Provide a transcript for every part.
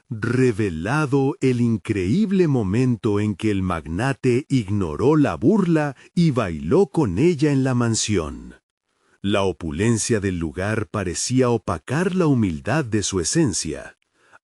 revelado el increíble momento en que el magnate ignoró la burla y bailó con ella en la mansión. La opulencia del lugar parecía opacar la humildad de su esencia.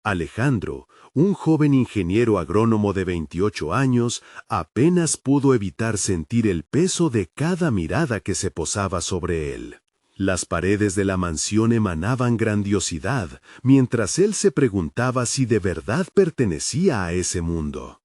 Alejandro, un joven ingeniero agrónomo de 28 años, apenas pudo evitar sentir el peso de cada mirada que se posaba sobre él. Las paredes de la mansión emanaban grandiosidad, mientras él se preguntaba si de verdad pertenecía a ese mundo.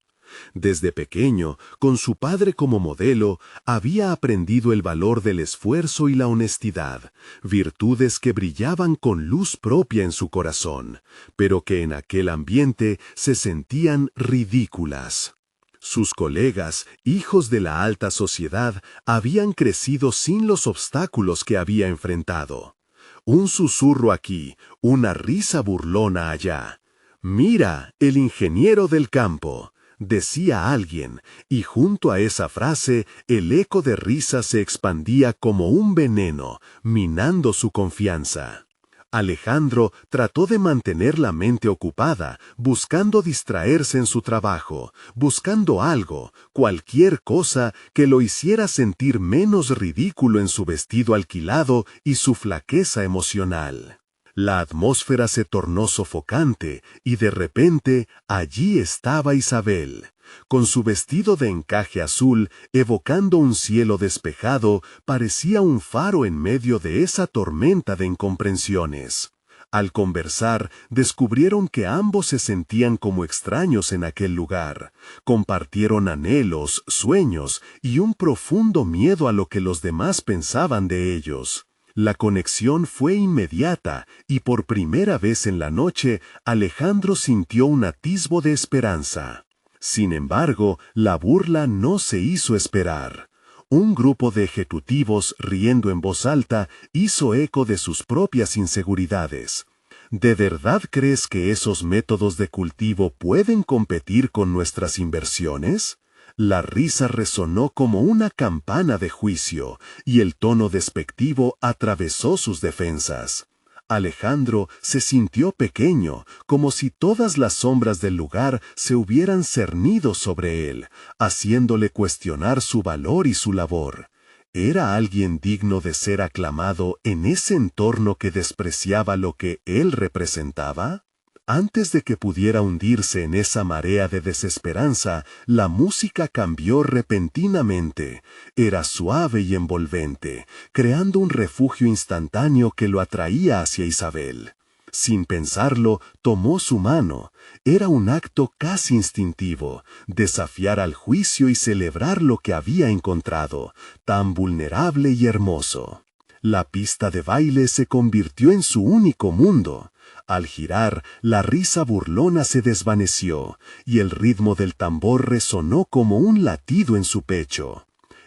Desde pequeño, con su padre como modelo, había aprendido el valor del esfuerzo y la honestidad, virtudes que brillaban con luz propia en su corazón, pero que en aquel ambiente se sentían ridículas. Sus colegas, hijos de la alta sociedad, habían crecido sin los obstáculos que había enfrentado. Un susurro aquí, una risa burlona allá. «Mira, el ingeniero del campo», decía alguien, y junto a esa frase el eco de risa se expandía como un veneno, minando su confianza. Alejandro trató de mantener la mente ocupada, buscando distraerse en su trabajo, buscando algo, cualquier cosa que lo hiciera sentir menos ridículo en su vestido alquilado y su flaqueza emocional. La atmósfera se tornó sofocante y de repente allí estaba Isabel, con su vestido de encaje azul, evocando un cielo despejado, parecía un faro en medio de esa tormenta de incomprensiones. Al conversar, descubrieron que ambos se sentían como extraños en aquel lugar. Compartieron anhelos, sueños y un profundo miedo a lo que los demás pensaban de ellos. La conexión fue inmediata y por primera vez en la noche Alejandro sintió un atisbo de esperanza. Sin embargo, la burla no se hizo esperar. Un grupo de ejecutivos, riendo en voz alta, hizo eco de sus propias inseguridades. ¿De verdad crees que esos métodos de cultivo pueden competir con nuestras inversiones? La risa resonó como una campana de juicio, y el tono despectivo atravesó sus defensas. Alejandro se sintió pequeño, como si todas las sombras del lugar se hubieran cernido sobre él, haciéndole cuestionar su valor y su labor. ¿Era alguien digno de ser aclamado en ese entorno que despreciaba lo que él representaba? Antes de que pudiera hundirse en esa marea de desesperanza, la música cambió repentinamente. Era suave y envolvente, creando un refugio instantáneo que lo atraía hacia Isabel. Sin pensarlo, tomó su mano. Era un acto casi instintivo, desafiar al juicio y celebrar lo que había encontrado, tan vulnerable y hermoso. La pista de baile se convirtió en su único mundo. Al girar, la risa burlona se desvaneció, y el ritmo del tambor resonó como un latido en su pecho.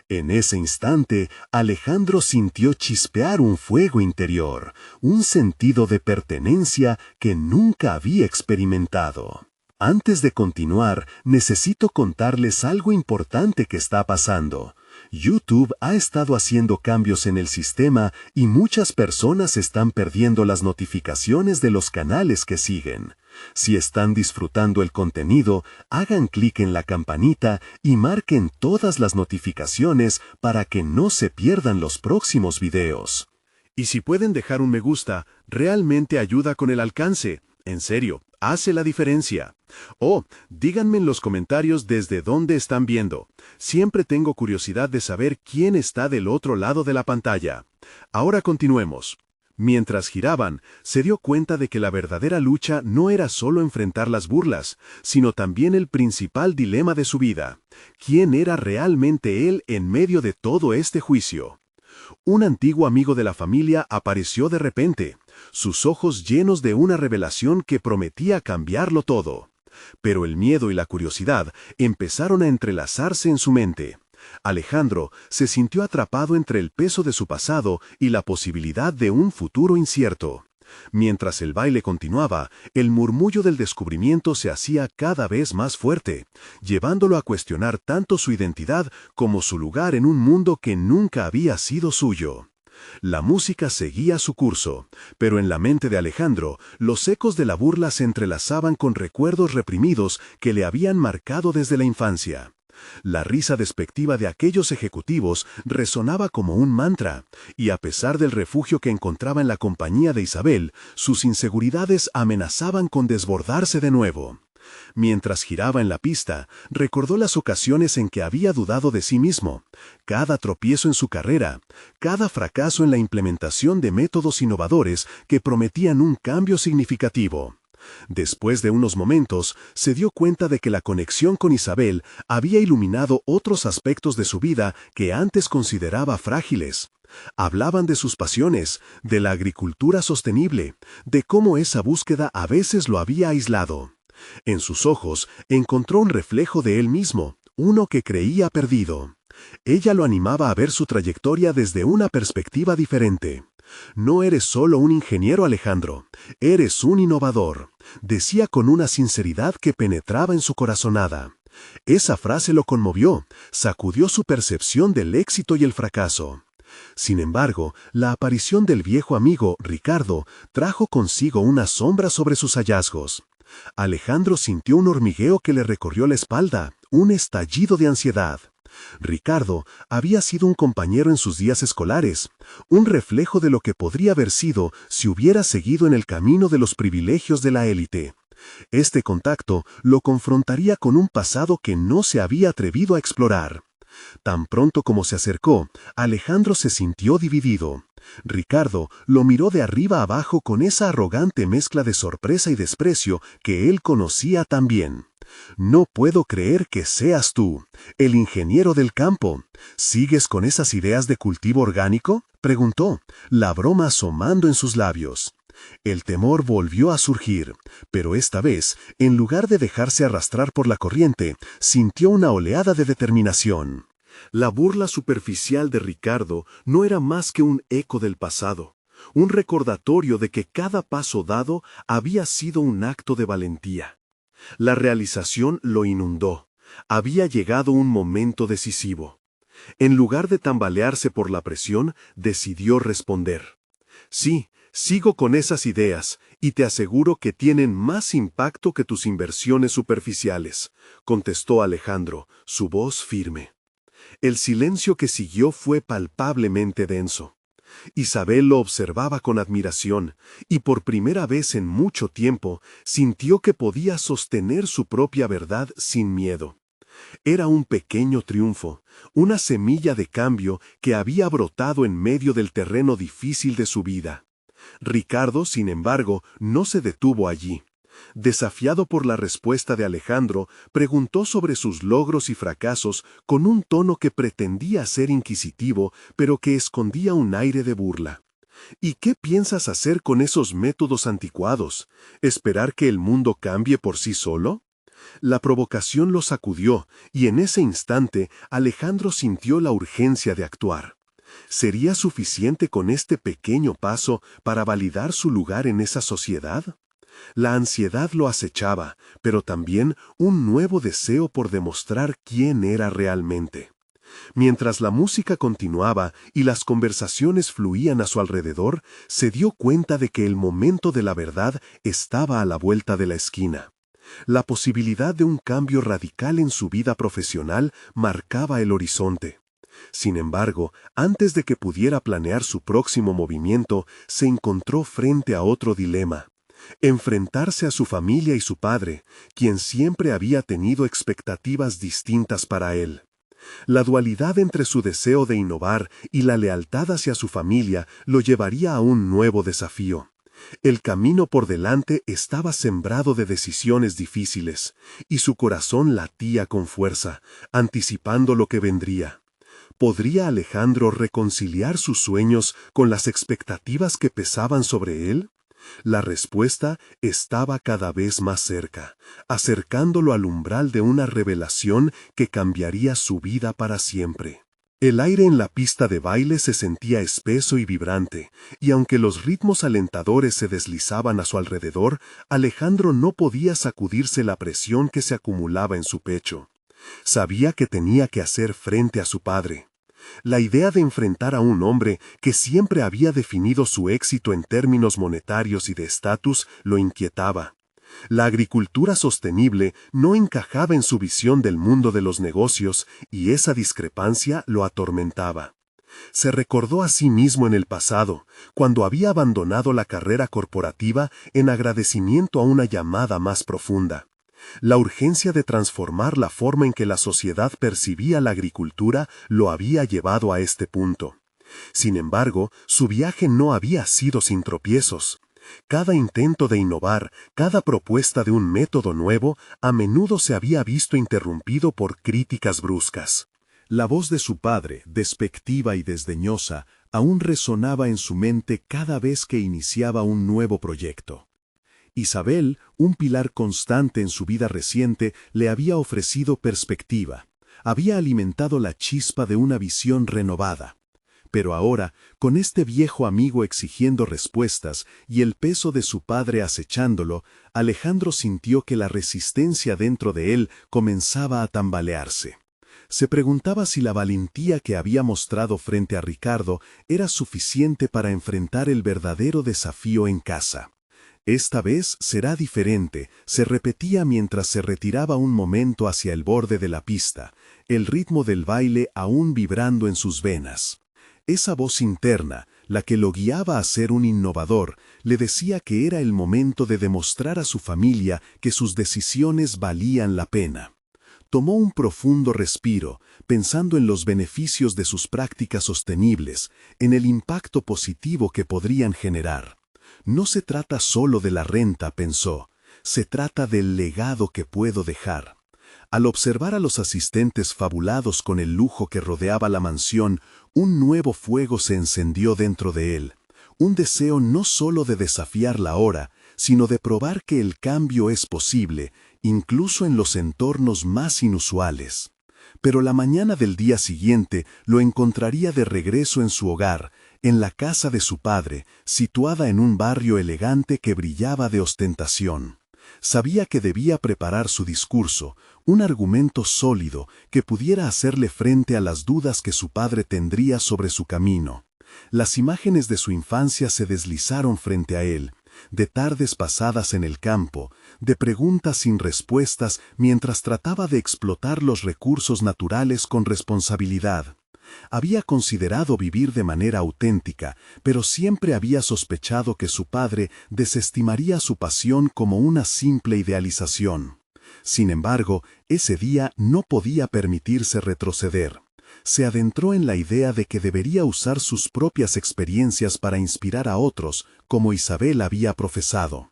En ese instante, Alejandro sintió chispear un fuego interior, un sentido de pertenencia que nunca había experimentado. Antes de continuar, necesito contarles algo importante que está pasando. YouTube ha estado haciendo cambios en el sistema y muchas personas están perdiendo las notificaciones de los canales que siguen. Si están disfrutando el contenido, hagan clic en la campanita y marquen todas las notificaciones para que no se pierdan los próximos videos. Y si pueden dejar un me gusta, realmente ayuda con el alcance. En serio, hace la diferencia. Oh, díganme en los comentarios desde dónde están viendo. Siempre tengo curiosidad de saber quién está del otro lado de la pantalla. Ahora continuemos. Mientras giraban, se dio cuenta de que la verdadera lucha no era solo enfrentar las burlas, sino también el principal dilema de su vida. ¿Quién era realmente él en medio de todo este juicio? Un antiguo amigo de la familia apareció de repente, sus ojos llenos de una revelación que prometía cambiarlo todo. Pero el miedo y la curiosidad empezaron a entrelazarse en su mente. Alejandro se sintió atrapado entre el peso de su pasado y la posibilidad de un futuro incierto. Mientras el baile continuaba, el murmullo del descubrimiento se hacía cada vez más fuerte, llevándolo a cuestionar tanto su identidad como su lugar en un mundo que nunca había sido suyo. La música seguía su curso, pero en la mente de Alejandro, los ecos de la burla se entrelazaban con recuerdos reprimidos que le habían marcado desde la infancia. La risa despectiva de aquellos ejecutivos resonaba como un mantra, y a pesar del refugio que encontraba en la compañía de Isabel, sus inseguridades amenazaban con desbordarse de nuevo. Mientras giraba en la pista, recordó las ocasiones en que había dudado de sí mismo, cada tropiezo en su carrera, cada fracaso en la implementación de métodos innovadores que prometían un cambio significativo. Después de unos momentos, se dio cuenta de que la conexión con Isabel había iluminado otros aspectos de su vida que antes consideraba frágiles. Hablaban de sus pasiones, de la agricultura sostenible, de cómo esa búsqueda a veces lo había aislado. En sus ojos encontró un reflejo de él mismo, uno que creía perdido. Ella lo animaba a ver su trayectoria desde una perspectiva diferente. «No eres solo un ingeniero, Alejandro, eres un innovador», decía con una sinceridad que penetraba en su corazonada. Esa frase lo conmovió, sacudió su percepción del éxito y el fracaso. Sin embargo, la aparición del viejo amigo, Ricardo, trajo consigo una sombra sobre sus hallazgos. Alejandro sintió un hormigueo que le recorrió la espalda, un estallido de ansiedad. Ricardo había sido un compañero en sus días escolares, un reflejo de lo que podría haber sido si hubiera seguido en el camino de los privilegios de la élite. Este contacto lo confrontaría con un pasado que no se había atrevido a explorar. Tan pronto como se acercó, Alejandro se sintió dividido. Ricardo lo miró de arriba abajo con esa arrogante mezcla de sorpresa y desprecio que él conocía tan bien. «No puedo creer que seas tú, el ingeniero del campo. ¿Sigues con esas ideas de cultivo orgánico?», preguntó, la broma asomando en sus labios. El temor volvió a surgir, pero esta vez, en lugar de dejarse arrastrar por la corriente, sintió una oleada de determinación. La burla superficial de Ricardo no era más que un eco del pasado, un recordatorio de que cada paso dado había sido un acto de valentía. La realización lo inundó. Había llegado un momento decisivo. En lugar de tambalearse por la presión, decidió responder. «Sí, sigo con esas ideas, y te aseguro que tienen más impacto que tus inversiones superficiales», contestó Alejandro, su voz firme. El silencio que siguió fue palpablemente denso. Isabel lo observaba con admiración, y por primera vez en mucho tiempo sintió que podía sostener su propia verdad sin miedo. Era un pequeño triunfo, una semilla de cambio que había brotado en medio del terreno difícil de su vida. Ricardo, sin embargo, no se detuvo allí. Desafiado por la respuesta de Alejandro, preguntó sobre sus logros y fracasos con un tono que pretendía ser inquisitivo, pero que escondía un aire de burla. «¿Y qué piensas hacer con esos métodos anticuados? ¿Esperar que el mundo cambie por sí solo?». La provocación lo sacudió, y en ese instante Alejandro sintió la urgencia de actuar. ¿Sería suficiente con este pequeño paso para validar su lugar en esa sociedad? La ansiedad lo acechaba, pero también un nuevo deseo por demostrar quién era realmente. Mientras la música continuaba y las conversaciones fluían a su alrededor, se dio cuenta de que el momento de la verdad estaba a la vuelta de la esquina. La posibilidad de un cambio radical en su vida profesional marcaba el horizonte. Sin embargo, antes de que pudiera planear su próximo movimiento, se encontró frente a otro dilema. Enfrentarse a su familia y su padre, quien siempre había tenido expectativas distintas para él. La dualidad entre su deseo de innovar y la lealtad hacia su familia lo llevaría a un nuevo desafío. El camino por delante estaba sembrado de decisiones difíciles, y su corazón latía con fuerza, anticipando lo que vendría. ¿Podría Alejandro reconciliar sus sueños con las expectativas que pesaban sobre él? La respuesta estaba cada vez más cerca, acercándolo al umbral de una revelación que cambiaría su vida para siempre. El aire en la pista de baile se sentía espeso y vibrante, y aunque los ritmos alentadores se deslizaban a su alrededor, Alejandro no podía sacudirse la presión que se acumulaba en su pecho. Sabía que tenía que hacer frente a su padre. La idea de enfrentar a un hombre que siempre había definido su éxito en términos monetarios y de estatus lo inquietaba. La agricultura sostenible no encajaba en su visión del mundo de los negocios y esa discrepancia lo atormentaba. Se recordó a sí mismo en el pasado, cuando había abandonado la carrera corporativa en agradecimiento a una llamada más profunda. La urgencia de transformar la forma en que la sociedad percibía la agricultura lo había llevado a este punto. Sin embargo, su viaje no había sido sin tropiezos. Cada intento de innovar, cada propuesta de un método nuevo, a menudo se había visto interrumpido por críticas bruscas. La voz de su padre, despectiva y desdeñosa, aún resonaba en su mente cada vez que iniciaba un nuevo proyecto. Isabel, un pilar constante en su vida reciente, le había ofrecido perspectiva. Había alimentado la chispa de una visión renovada. Pero ahora, con este viejo amigo exigiendo respuestas y el peso de su padre acechándolo, Alejandro sintió que la resistencia dentro de él comenzaba a tambalearse. Se preguntaba si la valentía que había mostrado frente a Ricardo era suficiente para enfrentar el verdadero desafío en casa. Esta vez será diferente, se repetía mientras se retiraba un momento hacia el borde de la pista, el ritmo del baile aún vibrando en sus venas. Esa voz interna, la que lo guiaba a ser un innovador, le decía que era el momento de demostrar a su familia que sus decisiones valían la pena. Tomó un profundo respiro, pensando en los beneficios de sus prácticas sostenibles, en el impacto positivo que podrían generar. No se trata solo de la renta, pensó, se trata del legado que puedo dejar. Al observar a los asistentes fabulados con el lujo que rodeaba la mansión, un nuevo fuego se encendió dentro de él. Un deseo no solo de desafiar la hora, sino de probar que el cambio es posible, incluso en los entornos más inusuales. Pero la mañana del día siguiente lo encontraría de regreso en su hogar, en la casa de su padre, situada en un barrio elegante que brillaba de ostentación. Sabía que debía preparar su discurso, un argumento sólido que pudiera hacerle frente a las dudas que su padre tendría sobre su camino. Las imágenes de su infancia se deslizaron frente a él, de tardes pasadas en el campo, de preguntas sin respuestas mientras trataba de explotar los recursos naturales con responsabilidad. Había considerado vivir de manera auténtica, pero siempre había sospechado que su padre desestimaría su pasión como una simple idealización. Sin embargo, ese día no podía permitirse retroceder. Se adentró en la idea de que debería usar sus propias experiencias para inspirar a otros, como Isabel había profesado.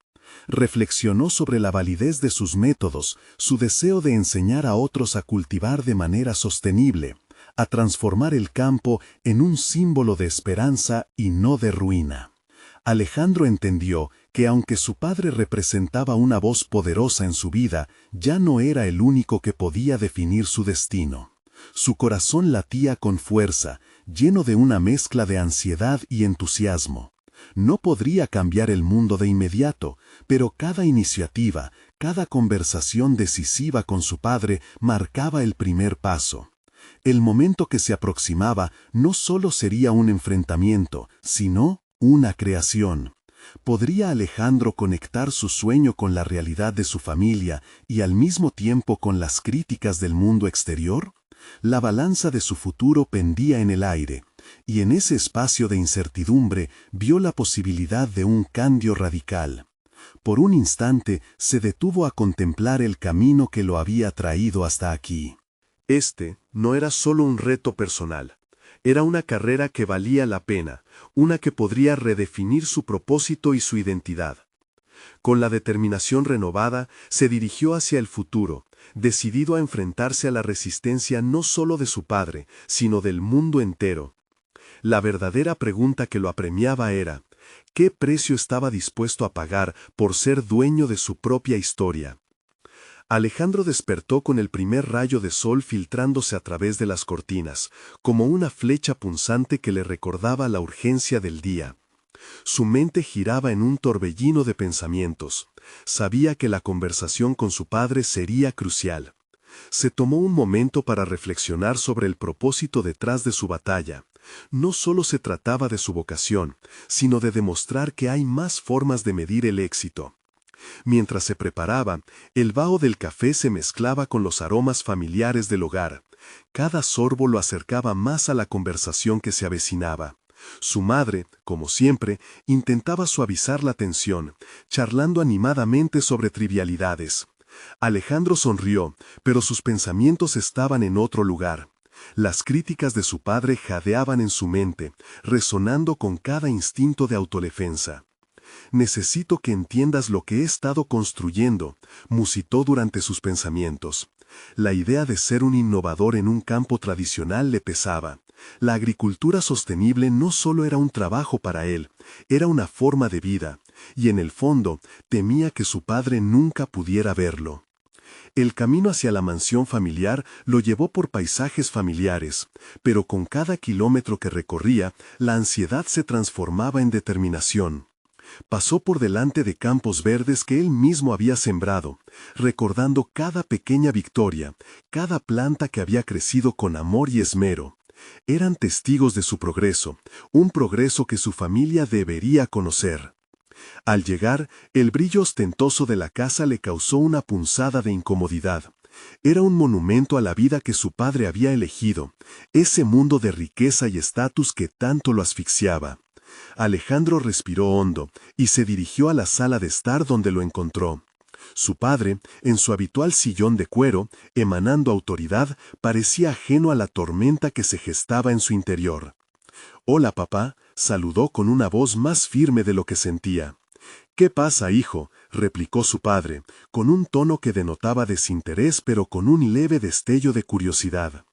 Reflexionó sobre la validez de sus métodos, su deseo de enseñar a otros a cultivar de manera sostenible, a transformar el campo en un símbolo de esperanza y no de ruina. Alejandro entendió que aunque su padre representaba una voz poderosa en su vida, ya no era el único que podía definir su destino. Su corazón latía con fuerza, lleno de una mezcla de ansiedad y entusiasmo. No podría cambiar el mundo de inmediato, pero cada iniciativa, cada conversación decisiva con su padre marcaba el primer paso. El momento que se aproximaba no solo sería un enfrentamiento, sino una creación. ¿Podría Alejandro conectar su sueño con la realidad de su familia y al mismo tiempo con las críticas del mundo exterior? La balanza de su futuro pendía en el aire, y en ese espacio de incertidumbre vio la posibilidad de un cambio radical. Por un instante se detuvo a contemplar el camino que lo había traído hasta aquí. Este no era solo un reto personal, era una carrera que valía la pena, una que podría redefinir su propósito y su identidad. Con la determinación renovada, se dirigió hacia el futuro, decidido a enfrentarse a la resistencia no solo de su padre, sino del mundo entero. La verdadera pregunta que lo apremiaba era, ¿qué precio estaba dispuesto a pagar por ser dueño de su propia historia? Alejandro despertó con el primer rayo de sol filtrándose a través de las cortinas, como una flecha punzante que le recordaba la urgencia del día. Su mente giraba en un torbellino de pensamientos. Sabía que la conversación con su padre sería crucial. Se tomó un momento para reflexionar sobre el propósito detrás de su batalla. No solo se trataba de su vocación, sino de demostrar que hay más formas de medir el éxito. Mientras se preparaba, el vaho del café se mezclaba con los aromas familiares del hogar. Cada sorbo lo acercaba más a la conversación que se avecinaba. Su madre, como siempre, intentaba suavizar la tensión, charlando animadamente sobre trivialidades. Alejandro sonrió, pero sus pensamientos estaban en otro lugar. Las críticas de su padre jadeaban en su mente, resonando con cada instinto de autodefensa. «Necesito que entiendas lo que he estado construyendo», musitó durante sus pensamientos. La idea de ser un innovador en un campo tradicional le pesaba. La agricultura sostenible no solo era un trabajo para él, era una forma de vida, y en el fondo temía que su padre nunca pudiera verlo. El camino hacia la mansión familiar lo llevó por paisajes familiares, pero con cada kilómetro que recorría, la ansiedad se transformaba en determinación. Pasó por delante de campos verdes que él mismo había sembrado, recordando cada pequeña victoria, cada planta que había crecido con amor y esmero. Eran testigos de su progreso, un progreso que su familia debería conocer. Al llegar, el brillo ostentoso de la casa le causó una punzada de incomodidad. Era un monumento a la vida que su padre había elegido, ese mundo de riqueza y estatus que tanto lo asfixiaba. Alejandro respiró hondo y se dirigió a la sala de estar donde lo encontró. Su padre, en su habitual sillón de cuero, emanando autoridad, parecía ajeno a la tormenta que se gestaba en su interior. «Hola, papá», saludó con una voz más firme de lo que sentía. «¿Qué pasa, hijo?», replicó su padre, con un tono que denotaba desinterés pero con un leve destello de curiosidad.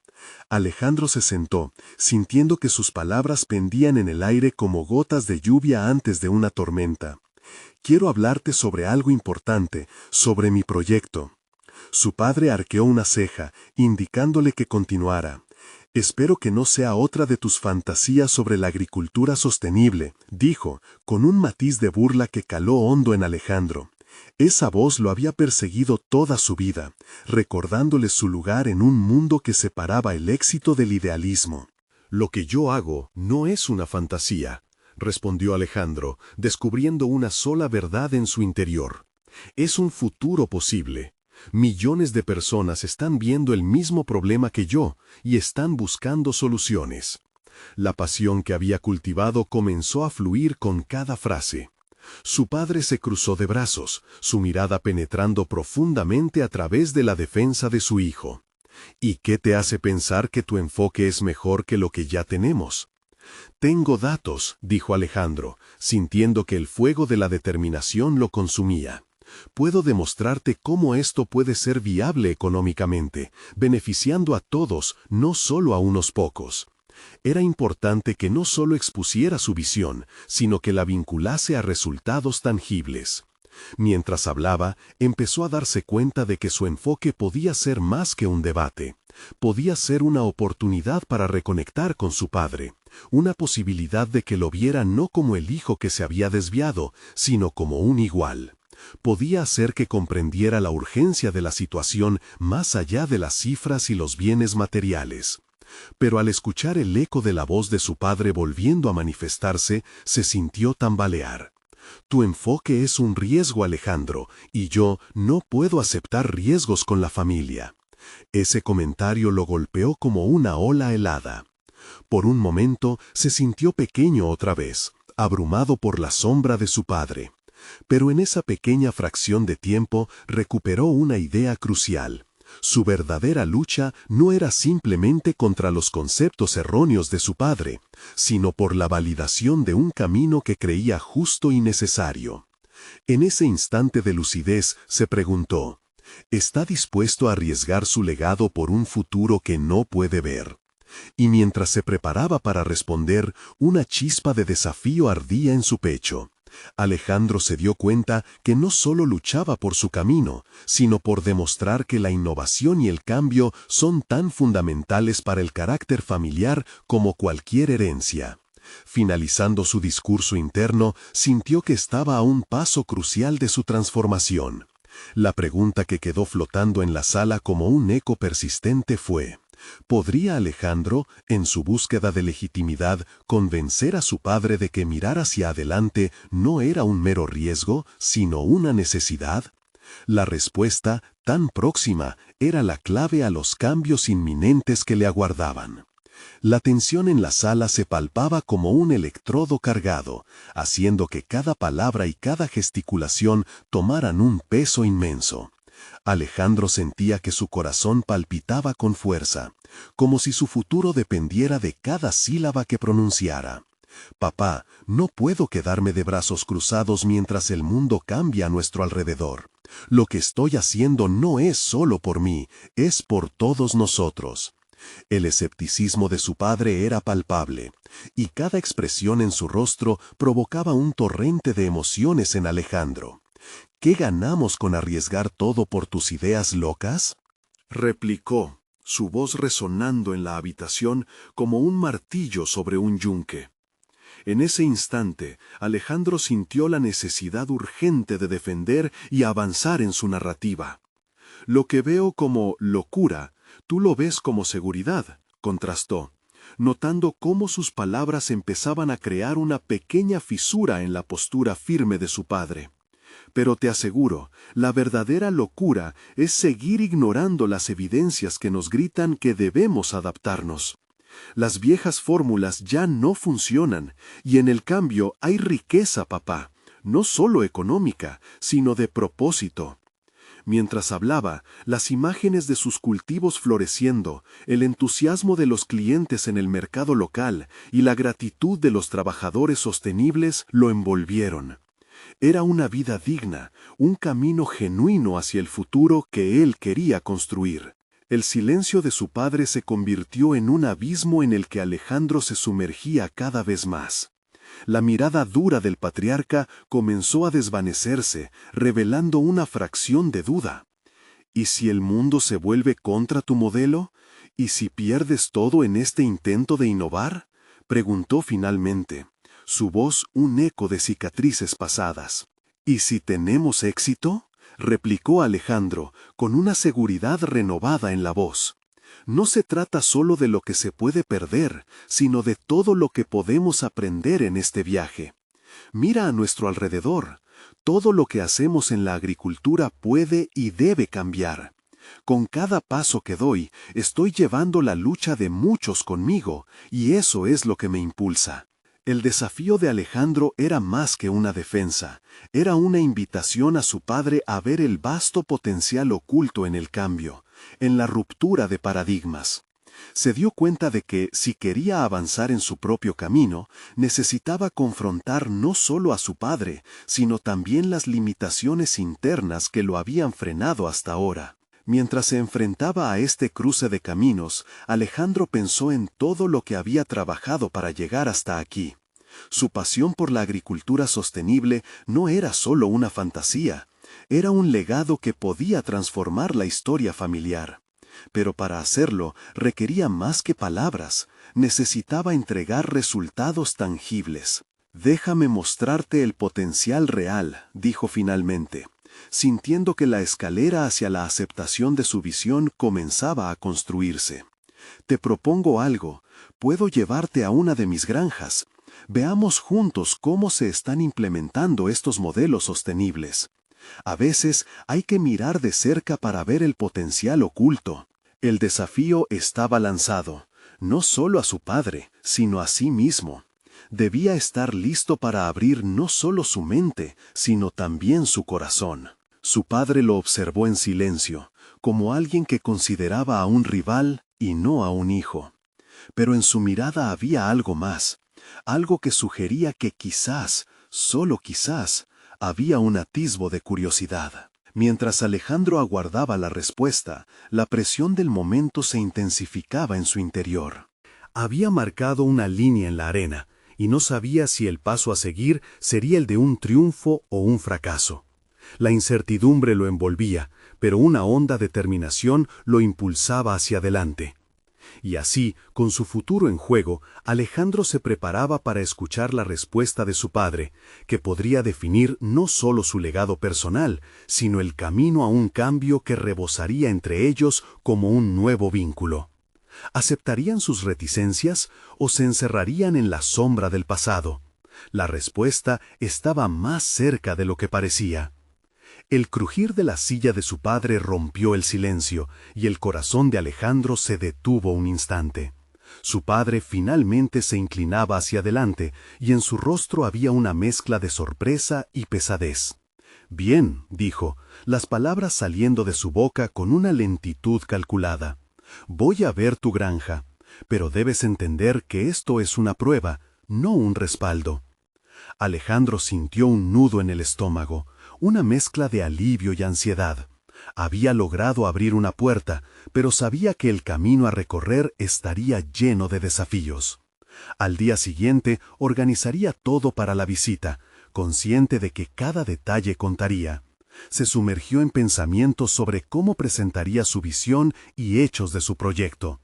Alejandro se sentó, sintiendo que sus palabras pendían en el aire como gotas de lluvia antes de una tormenta. «Quiero hablarte sobre algo importante, sobre mi proyecto». Su padre arqueó una ceja, indicándole que continuara. «Espero que no sea otra de tus fantasías sobre la agricultura sostenible», dijo, con un matiz de burla que caló hondo en Alejandro. Esa voz lo había perseguido toda su vida, recordándole su lugar en un mundo que separaba el éxito del idealismo. «Lo que yo hago no es una fantasía», respondió Alejandro, descubriendo una sola verdad en su interior. «Es un futuro posible. Millones de personas están viendo el mismo problema que yo y están buscando soluciones». La pasión que había cultivado comenzó a fluir con cada frase. Su padre se cruzó de brazos, su mirada penetrando profundamente a través de la defensa de su hijo. «¿Y qué te hace pensar que tu enfoque es mejor que lo que ya tenemos?» «Tengo datos», dijo Alejandro, sintiendo que el fuego de la determinación lo consumía. «Puedo demostrarte cómo esto puede ser viable económicamente, beneficiando a todos, no solo a unos pocos». Era importante que no solo expusiera su visión, sino que la vinculase a resultados tangibles. Mientras hablaba, empezó a darse cuenta de que su enfoque podía ser más que un debate. Podía ser una oportunidad para reconectar con su padre, una posibilidad de que lo viera no como el hijo que se había desviado, sino como un igual. Podía hacer que comprendiera la urgencia de la situación más allá de las cifras y los bienes materiales. Pero al escuchar el eco de la voz de su padre volviendo a manifestarse, se sintió tambalear. «Tu enfoque es un riesgo, Alejandro, y yo no puedo aceptar riesgos con la familia». Ese comentario lo golpeó como una ola helada. Por un momento se sintió pequeño otra vez, abrumado por la sombra de su padre. Pero en esa pequeña fracción de tiempo recuperó una idea crucial. Su verdadera lucha no era simplemente contra los conceptos erróneos de su padre, sino por la validación de un camino que creía justo y necesario. En ese instante de lucidez se preguntó, ¿está dispuesto a arriesgar su legado por un futuro que no puede ver? Y mientras se preparaba para responder, una chispa de desafío ardía en su pecho. Alejandro se dio cuenta que no solo luchaba por su camino, sino por demostrar que la innovación y el cambio son tan fundamentales para el carácter familiar como cualquier herencia. Finalizando su discurso interno, sintió que estaba a un paso crucial de su transformación. La pregunta que quedó flotando en la sala como un eco persistente fue: ¿podría Alejandro, en su búsqueda de legitimidad, convencer a su padre de que mirar hacia adelante no era un mero riesgo, sino una necesidad? La respuesta, tan próxima, era la clave a los cambios inminentes que le aguardaban. La tensión en la sala se palpaba como un electrodo cargado, haciendo que cada palabra y cada gesticulación tomaran un peso inmenso. Alejandro sentía que su corazón palpitaba con fuerza, como si su futuro dependiera de cada sílaba que pronunciara. «Papá, no puedo quedarme de brazos cruzados mientras el mundo cambia a nuestro alrededor. Lo que estoy haciendo no es solo por mí, es por todos nosotros». El escepticismo de su padre era palpable, y cada expresión en su rostro provocaba un torrente de emociones en Alejandro. ¿Qué ganamos con arriesgar todo por tus ideas locas?, replicó, su voz resonando en la habitación como un martillo sobre un yunque. En ese instante, Alejandro sintió la necesidad urgente de defender y avanzar en su narrativa. «Lo que veo como locura, tú lo ves como seguridad», contrastó, notando cómo sus palabras empezaban a crear una pequeña fisura en la postura firme de su padre. «Pero te aseguro, la verdadera locura es seguir ignorando las evidencias que nos gritan que debemos adaptarnos. Las viejas fórmulas ya no funcionan, y en el cambio hay riqueza, papá, no solo económica, sino de propósito». Mientras hablaba, las imágenes de sus cultivos floreciendo, el entusiasmo de los clientes en el mercado local y la gratitud de los trabajadores sostenibles lo envolvieron. Era una vida digna, un camino genuino hacia el futuro que él quería construir. El silencio de su padre se convirtió en un abismo en el que Alejandro se sumergía cada vez más. La mirada dura del patriarca comenzó a desvanecerse, revelando una fracción de duda. ¿Y si el mundo se vuelve contra tu modelo? ¿Y si pierdes todo en este intento de innovar?, preguntó finalmente, su voz un eco de cicatrices pasadas. ¿Y si tenemos éxito?, replicó Alejandro, con una seguridad renovada en la voz. No se trata solo de lo que se puede perder, sino de todo lo que podemos aprender en este viaje. Mira a nuestro alrededor. Todo lo que hacemos en la agricultura puede y debe cambiar. Con cada paso que doy, estoy llevando la lucha de muchos conmigo, y eso es lo que me impulsa. El desafío de Alejandro era más que una defensa, era una invitación a su padre a ver el vasto potencial oculto en el cambio, en la ruptura de paradigmas. Se dio cuenta de que, si quería avanzar en su propio camino, necesitaba confrontar no solo a su padre, sino también las limitaciones internas que lo habían frenado hasta ahora. Mientras se enfrentaba a este cruce de caminos, Alejandro pensó en todo lo que había trabajado para llegar hasta aquí. Su pasión por la agricultura sostenible no era solo una fantasía, era un legado que podía transformar la historia familiar. Pero para hacerlo requería más que palabras, necesitaba entregar resultados tangibles. «Déjame mostrarte el potencial real», dijo finalmente, sintiendo que la escalera hacia la aceptación de su visión comenzaba a construirse. «Te propongo algo, puedo llevarte a una de mis granjas. Veamos juntos cómo se están implementando estos modelos sostenibles. A veces hay que mirar de cerca para ver el potencial oculto». El desafío estaba lanzado, no solo a su padre, sino a sí mismo. Debía estar listo para abrir no solo su mente, sino también su corazón. Su padre lo observó en silencio, como alguien que consideraba a un rival y no a un hijo. Pero en su mirada había algo más, algo que sugería que quizás, solo quizás, había un atisbo de curiosidad. Mientras Alejandro aguardaba la respuesta, la presión del momento se intensificaba en su interior. Había marcado una línea en la arena, y no sabía si el paso a seguir sería el de un triunfo o un fracaso. La incertidumbre lo envolvía, pero una honda determinación lo impulsaba hacia adelante. Y así, con su futuro en juego, Alejandro se preparaba para escuchar la respuesta de su padre, que podría definir no solo su legado personal, sino el camino a un cambio que rebosaría entre ellos como un nuevo vínculo. ¿Aceptarían sus reticencias o se encerrarían en la sombra del pasado? La respuesta estaba más cerca de lo que parecía. El crujir de la silla de su padre rompió el silencio, y el corazón de Alejandro se detuvo un instante. Su padre finalmente se inclinaba hacia adelante, y en su rostro había una mezcla de sorpresa y pesadez. «Bien», dijo, las palabras saliendo de su boca con una lentitud calculada. «Voy a ver tu granja, pero debes entender que esto es una prueba, no un respaldo». Alejandro sintió un nudo en el estómago, una mezcla de alivio y ansiedad. Había logrado abrir una puerta, pero sabía que el camino a recorrer estaría lleno de desafíos. Al día siguiente organizaría todo para la visita, consciente de que cada detalle contaría. Se sumergió en pensamientos sobre cómo presentaría su visión y hechos de su proyecto.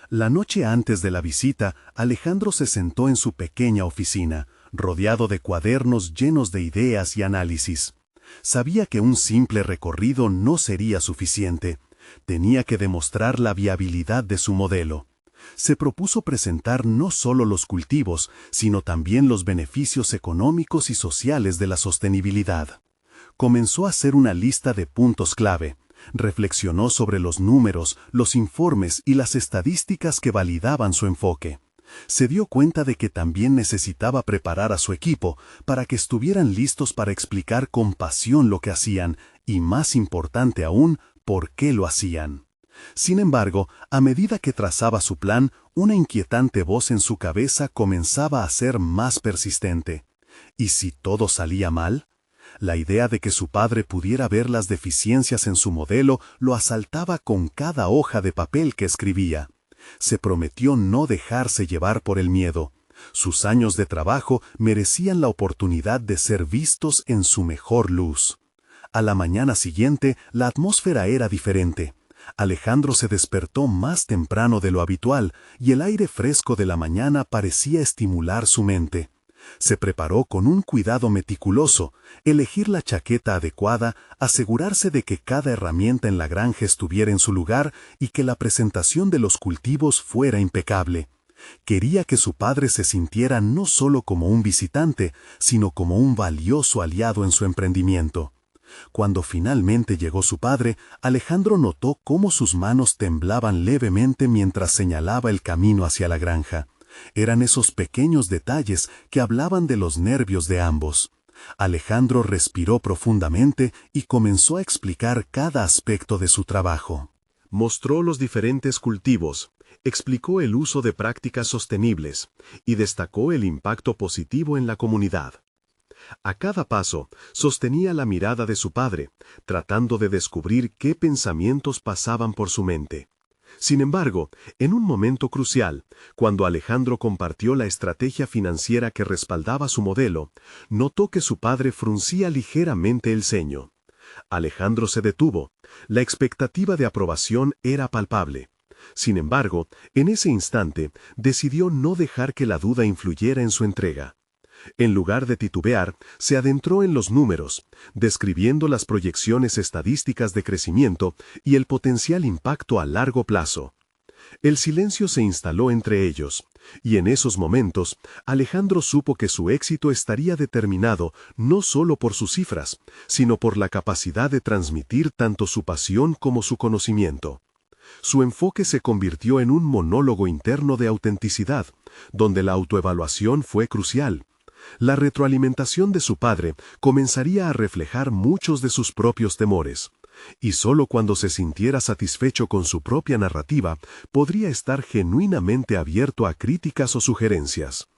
La noche antes de la visita, Alejandro se sentó en su pequeña oficina, rodeado de cuadernos llenos de ideas y análisis. Sabía que un simple recorrido no sería suficiente. Tenía que demostrar la viabilidad de su modelo. Se propuso presentar no solo los cultivos, sino también los beneficios económicos y sociales de la sostenibilidad. Comenzó a hacer una lista de puntos clave. Reflexionó sobre los números, los informes y las estadísticas que validaban su enfoque. Se dio cuenta de que también necesitaba preparar a su equipo para que estuvieran listos para explicar con pasión lo que hacían y, más importante aún, por qué lo hacían. Sin embargo, a medida que trazaba su plan, una inquietante voz en su cabeza comenzaba a ser más persistente. ¿Y si todo salía mal? La idea de que su padre pudiera ver las deficiencias en su modelo lo asaltaba con cada hoja de papel que escribía. Se prometió no dejarse llevar por el miedo. Sus años de trabajo merecían la oportunidad de ser vistos en su mejor luz. A la mañana siguiente, la atmósfera era diferente. Alejandro se despertó más temprano de lo habitual y el aire fresco de la mañana parecía estimular su mente. Se preparó con un cuidado meticuloso, elegir la chaqueta adecuada, asegurarse de que cada herramienta en la granja estuviera en su lugar y que la presentación de los cultivos fuera impecable. Quería que su padre se sintiera no solo como un visitante, sino como un valioso aliado en su emprendimiento. Cuando finalmente llegó su padre, Alejandro notó cómo sus manos temblaban levemente mientras señalaba el camino hacia la granja. Eran esos pequeños detalles que hablaban de los nervios de ambos. Alejandro respiró profundamente y comenzó a explicar cada aspecto de su trabajo. Mostró los diferentes cultivos, explicó el uso de prácticas sostenibles y destacó el impacto positivo en la comunidad. A cada paso, sostenía la mirada de su padre, tratando de descubrir qué pensamientos pasaban por su mente. Sin embargo, en un momento crucial, cuando Alejandro compartió la estrategia financiera que respaldaba su modelo, notó que su padre fruncía ligeramente el ceño. Alejandro se detuvo. La expectativa de aprobación era palpable. Sin embargo, en ese instante, decidió no dejar que la duda influyera en su entrega. En lugar de titubear, se adentró en los números, describiendo las proyecciones estadísticas de crecimiento y el potencial impacto a largo plazo. El silencio se instaló entre ellos, y en esos momentos, Alejandro supo que su éxito estaría determinado no solo por sus cifras, sino por la capacidad de transmitir tanto su pasión como su conocimiento. Su enfoque se convirtió en un monólogo interno de autenticidad, donde la autoevaluación fue crucial. La retroalimentación de su padre comenzaría a reflejar muchos de sus propios temores, y solo cuando se sintiera satisfecho con su propia narrativa podría estar genuinamente abierto a críticas o sugerencias.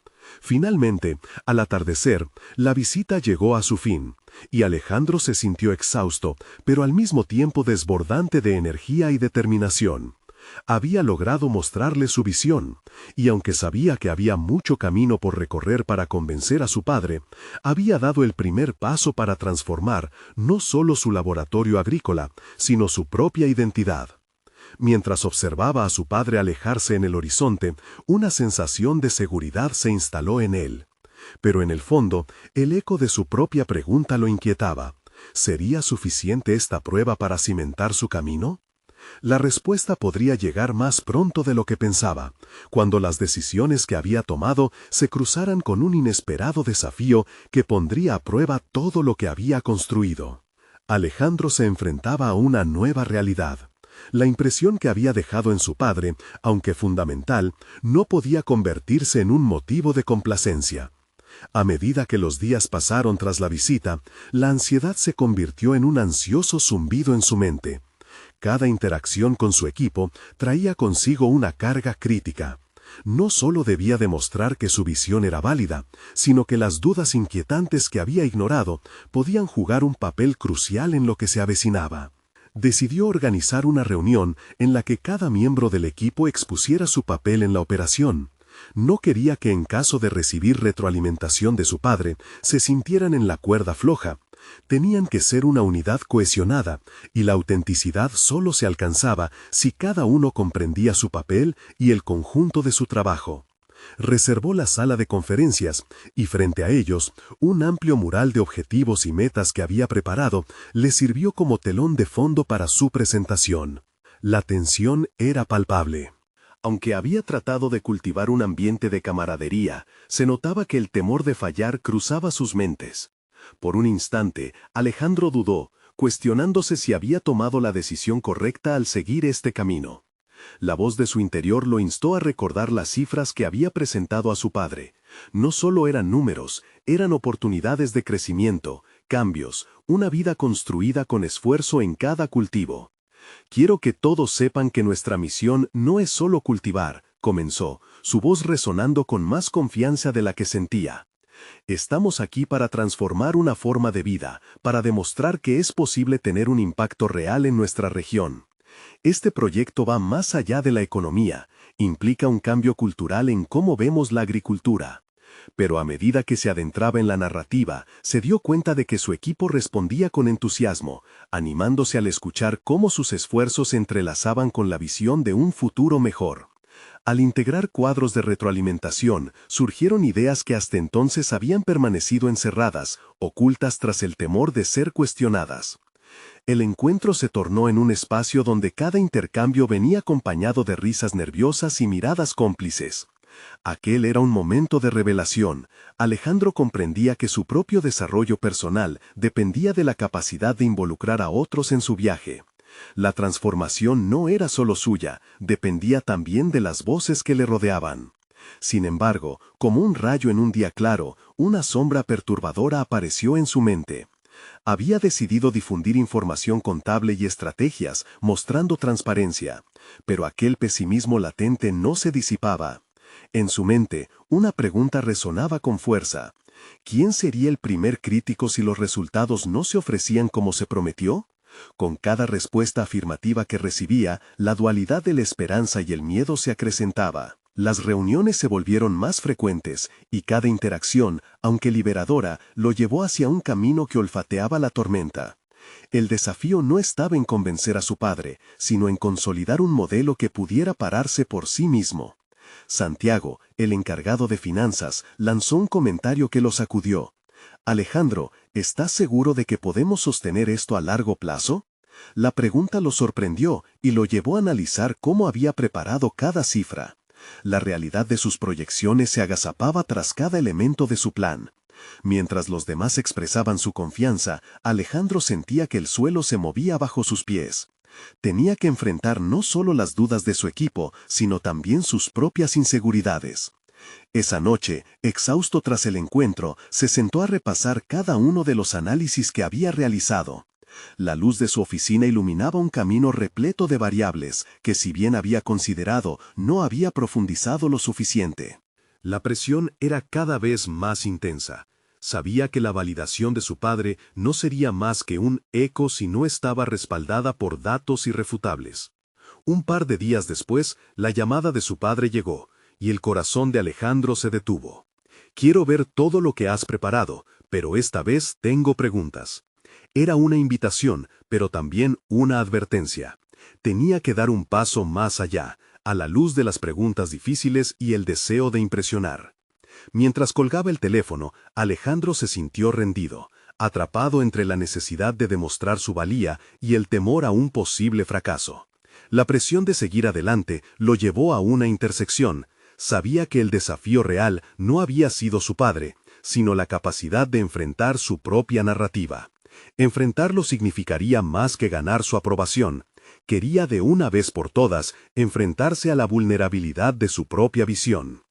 Finalmente, al atardecer, la visita llegó a su fin, y Alejandro se sintió exhausto, pero al mismo tiempo desbordante de energía y determinación. Había logrado mostrarle su visión, y aunque sabía que había mucho camino por recorrer para convencer a su padre, había dado el primer paso para transformar no solo su laboratorio agrícola, sino su propia identidad. Mientras observaba a su padre alejarse en el horizonte, una sensación de seguridad se instaló en él. Pero en el fondo, el eco de su propia pregunta lo inquietaba. ¿Sería suficiente esta prueba para cimentar su camino? La respuesta podría llegar más pronto de lo que pensaba, cuando las decisiones que había tomado se cruzaran con un inesperado desafío que pondría a prueba todo lo que había construido. Alejandro se enfrentaba a una nueva realidad. La impresión que había dejado en su padre, aunque fundamental, no podía convertirse en un motivo de complacencia. A medida que los días pasaron tras la visita, la ansiedad se convirtió en un ansioso zumbido en su mente. Cada interacción con su equipo traía consigo una carga crítica. No solo debía demostrar que su visión era válida, sino que las dudas inquietantes que había ignorado podían jugar un papel crucial en lo que se avecinaba. Decidió organizar una reunión en la que cada miembro del equipo expusiera su papel en la operación. No quería que en caso de recibir retroalimentación de su padre, se sintieran en la cuerda floja. Tenían que ser una unidad cohesionada, y la autenticidad solo se alcanzaba si cada uno comprendía su papel y el conjunto de su trabajo. Reservó la sala de conferencias, y frente a ellos, un amplio mural de objetivos y metas que había preparado le sirvió como telón de fondo para su presentación. La tensión era palpable. Aunque había tratado de cultivar un ambiente de camaradería, se notaba que el temor de fallar cruzaba sus mentes. Por un instante, Alejandro dudó, cuestionándose si había tomado la decisión correcta al seguir este camino. La voz de su interior lo instó a recordar las cifras que había presentado a su padre. No solo eran números, eran oportunidades de crecimiento, cambios, una vida construida con esfuerzo en cada cultivo. Quiero que todos sepan que nuestra misión no es solo cultivar, comenzó, su voz resonando con más confianza de la que sentía. Estamos aquí para transformar una forma de vida, para demostrar que es posible tener un impacto real en nuestra región. Este proyecto va más allá de la economía, implica un cambio cultural en cómo vemos la agricultura. Pero a medida que se adentraba en la narrativa, se dio cuenta de que su equipo respondía con entusiasmo, animándose al escuchar cómo sus esfuerzos se entrelazaban con la visión de un futuro mejor. Al integrar cuadros de retroalimentación, surgieron ideas que hasta entonces habían permanecido encerradas, ocultas tras el temor de ser cuestionadas. El encuentro se tornó en un espacio donde cada intercambio venía acompañado de risas nerviosas y miradas cómplices. Aquel era un momento de revelación. Alejandro comprendía que su propio desarrollo personal dependía de la capacidad de involucrar a otros en su viaje. La transformación no era solo suya, dependía también de las voces que le rodeaban. Sin embargo, como un rayo en un día claro, una sombra perturbadora apareció en su mente. Había decidido difundir información contable y estrategias, mostrando transparencia, pero aquel pesimismo latente no se disipaba. En su mente, una pregunta resonaba con fuerza. ¿Quién sería el primer crítico si los resultados no se ofrecían como se prometió? Con cada respuesta afirmativa que recibía, la dualidad de la esperanza y el miedo se acrecentaba. Las reuniones se volvieron más frecuentes, y cada interacción, aunque liberadora, lo llevó hacia un camino que olfateaba la tormenta. El desafío no estaba en convencer a su padre, sino en consolidar un modelo que pudiera pararse por sí mismo. Santiago, el encargado de finanzas, lanzó un comentario que lo sacudió. «Alejandro, ¿estás seguro de que podemos sostener esto a largo plazo?» La pregunta lo sorprendió y lo llevó a analizar cómo había preparado cada cifra. La realidad de sus proyecciones se agazapaba tras cada elemento de su plan. Mientras los demás expresaban su confianza, Alejandro sentía que el suelo se movía bajo sus pies. Tenía que enfrentar no solo las dudas de su equipo, sino también sus propias inseguridades. Esa noche, exhausto tras el encuentro, se sentó a repasar cada uno de los análisis que había realizado. La luz de su oficina iluminaba un camino repleto de variables que, si bien había considerado, no había profundizado lo suficiente. La presión era cada vez más intensa. Sabía que la validación de su padre no sería más que un eco si no estaba respaldada por datos irrefutables. Un par de días después, la llamada de su padre llegó, y el corazón de Alejandro se detuvo. «Quiero ver todo lo que has preparado, pero esta vez tengo preguntas». Era una invitación, pero también una advertencia. Tenía que dar un paso más allá, a la luz de las preguntas difíciles y el deseo de impresionar. Mientras colgaba el teléfono, Alejandro se sintió rendido, atrapado entre la necesidad de demostrar su valía y el temor a un posible fracaso. La presión de seguir adelante lo llevó a una intersección. Sabía que el desafío real no había sido su padre, sino la capacidad de enfrentar su propia narrativa. Enfrentarlo significaría más que ganar su aprobación. Quería de una vez por todas enfrentarse a la vulnerabilidad de su propia visión.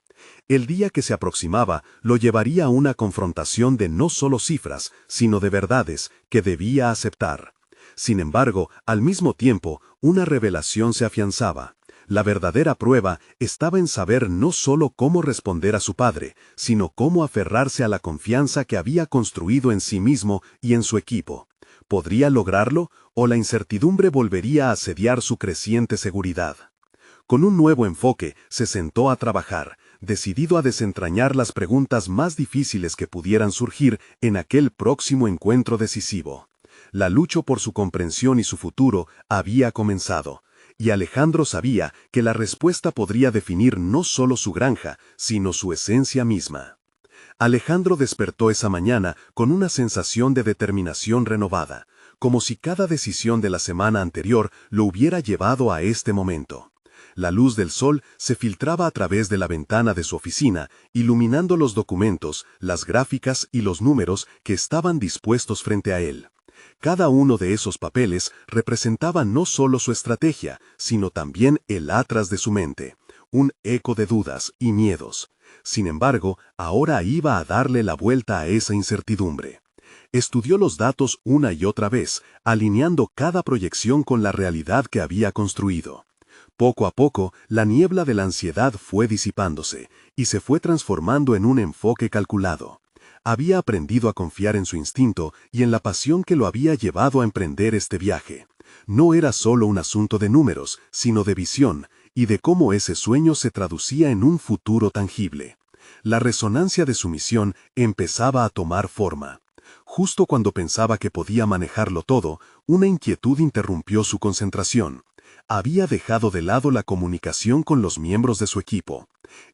El día que se aproximaba lo llevaría a una confrontación de no solo cifras, sino de verdades que debía aceptar. Sin embargo, al mismo tiempo, una revelación se afianzaba. La verdadera prueba estaba en saber no solo cómo responder a su padre, sino cómo aferrarse a la confianza que había construido en sí mismo y en su equipo. ¿Podría lograrlo o la incertidumbre volvería a asediar su creciente seguridad? Con un nuevo enfoque, se sentó a trabajar, decidido a desentrañar las preguntas más difíciles que pudieran surgir en aquel próximo encuentro decisivo. La lucha por su comprensión y su futuro había comenzado, y Alejandro sabía que la respuesta podría definir no solo su granja, sino su esencia misma. Alejandro despertó esa mañana con una sensación de determinación renovada, como si cada decisión de la semana anterior lo hubiera llevado a este momento. La luz del sol se filtraba a través de la ventana de su oficina, iluminando los documentos, las gráficas y los números que estaban dispuestos frente a él. Cada uno de esos papeles representaba no solo su estrategia, sino también el atlas de su mente, un eco de dudas y miedos. Sin embargo, ahora iba a darle la vuelta a esa incertidumbre. Estudió los datos una y otra vez, alineando cada proyección con la realidad que había construido. Poco a poco, la niebla de la ansiedad fue disipándose, y se fue transformando en un enfoque calculado. Había aprendido a confiar en su instinto y en la pasión que lo había llevado a emprender este viaje. No era solo un asunto de números, sino de visión, y de cómo ese sueño se traducía en un futuro tangible. La resonancia de su misión empezaba a tomar forma. Justo cuando pensaba que podía manejarlo todo, una inquietud interrumpió su concentración. Había dejado de lado la comunicación con los miembros de su equipo.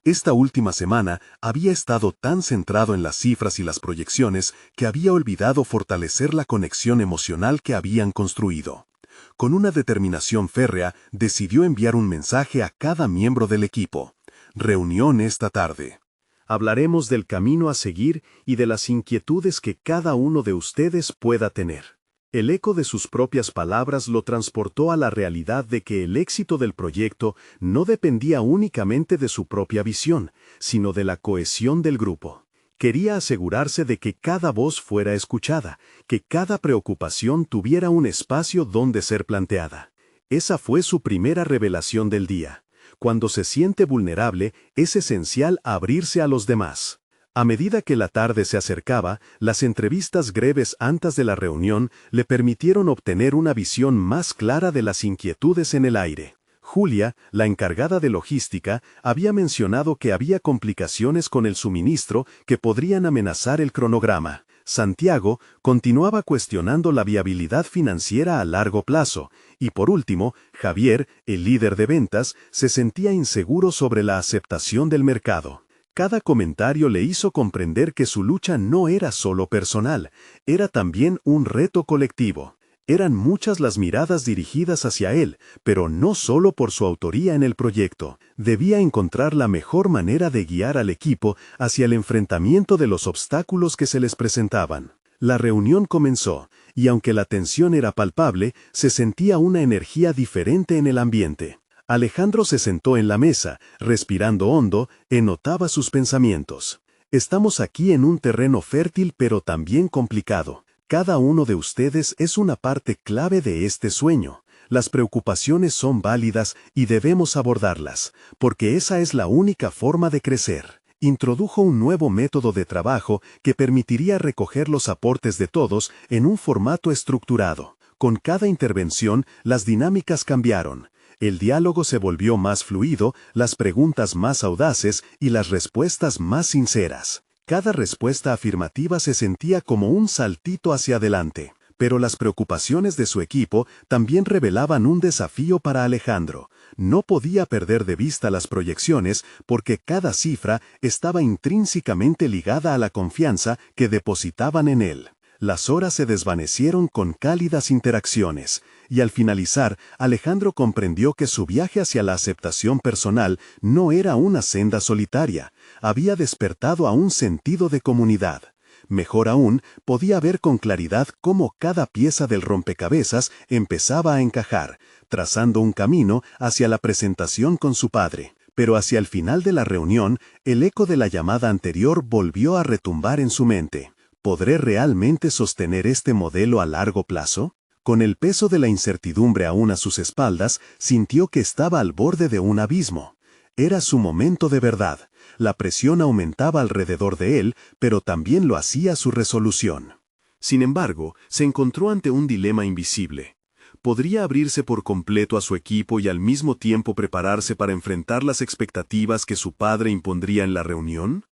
Esta última semana había estado tan centrado en las cifras y las proyecciones que había olvidado fortalecer la conexión emocional que habían construido. Con una determinación férrea, decidió enviar un mensaje a cada miembro del equipo. Reunión esta tarde. Hablaremos del camino a seguir y de las inquietudes que cada uno de ustedes pueda tener. El eco de sus propias palabras lo transportó a la realidad de que el éxito del proyecto no dependía únicamente de su propia visión, sino de la cohesión del grupo. Quería asegurarse de que cada voz fuera escuchada, que cada preocupación tuviera un espacio donde ser planteada. Esa fue su primera revelación del día. Cuando se siente vulnerable, es esencial abrirse a los demás. A medida que la tarde se acercaba, las entrevistas breves antes de la reunión le permitieron obtener una visión más clara de las inquietudes en el aire. Julia, la encargada de logística, había mencionado que había complicaciones con el suministro que podrían amenazar el cronograma. Santiago continuaba cuestionando la viabilidad financiera a largo plazo, y por último, Javier, el líder de ventas, se sentía inseguro sobre la aceptación del mercado. Cada comentario le hizo comprender que su lucha no era solo personal, era también un reto colectivo. Eran muchas las miradas dirigidas hacia él, pero no solo por su autoría en el proyecto. Debía encontrar la mejor manera de guiar al equipo hacia el enfrentamiento de los obstáculos que se les presentaban. La reunión comenzó, y aunque la tensión era palpable, se sentía una energía diferente en el ambiente. Alejandro se sentó en la mesa, respirando hondo, enotaba sus pensamientos. Estamos aquí en un terreno fértil pero también complicado. Cada uno de ustedes es una parte clave de este sueño. Las preocupaciones son válidas y debemos abordarlas, porque esa es la única forma de crecer. Introdujo un nuevo método de trabajo que permitiría recoger los aportes de todos en un formato estructurado. Con cada intervención, las dinámicas cambiaron. El diálogo se volvió más fluido, las preguntas más audaces y las respuestas más sinceras. Cada respuesta afirmativa se sentía como un saltito hacia adelante. Pero las preocupaciones de su equipo también revelaban un desafío para Alejandro. No podía perder de vista las proyecciones porque cada cifra estaba intrínsecamente ligada a la confianza que depositaban en él. Las horas se desvanecieron con cálidas interacciones, y al finalizar, Alejandro comprendió que su viaje hacia la aceptación personal no era una senda solitaria, había despertado a un sentido de comunidad. Mejor aún, podía ver con claridad cómo cada pieza del rompecabezas empezaba a encajar, trazando un camino hacia la presentación con su padre. Pero hacia el final de la reunión, el eco de la llamada anterior volvió a retumbar en su mente. ¿Podré realmente sostener este modelo a largo plazo? Con el peso de la incertidumbre aún a sus espaldas, sintió que estaba al borde de un abismo. Era su momento de verdad. La presión aumentaba alrededor de él, pero también lo hacía su resolución. Sin embargo, se encontró ante un dilema invisible. ¿Podría abrirse por completo a su equipo y al mismo tiempo prepararse para enfrentar las expectativas que su padre impondría en la reunión?